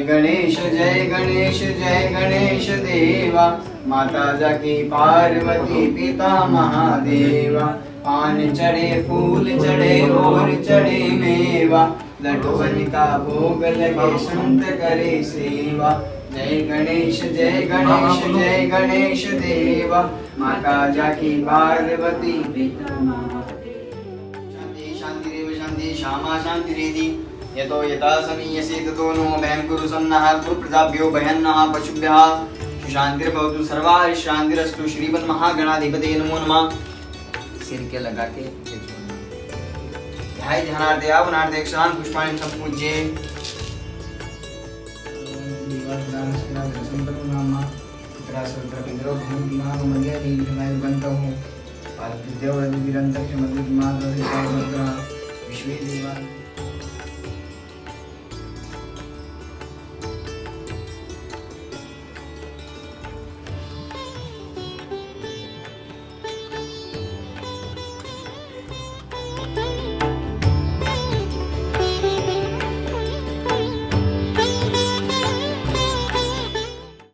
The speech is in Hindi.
गणेश जय गणेश देवा, माता जाकी पार्वती पिता महादेवा। पान चढ़े फूल चढ़े और चढ़े मेवा, लड्डूवन का भोग लगे संत करे सेवा। जय गणेश जय गणेश देवा, माता जाकी पार्वती पिता महादेवा। शांति शांतिरेव शांति श्यामा शांतिरेधि, यतो यथा समीयसे ततो नो भयं कुरु सन्नः। कुरु प्रजाभ्यो भयन्नः पशुभ्यः शांतिर्भवतु सर्वारिः शांतिरस्तु। श्रीमन् महागणाधिपतये नमो नमः। सिर के लगा के ध्याय ध्यानार्थे आवनार्थे क्षणान् पुष्पाणि संपूज्य विश्वे देवा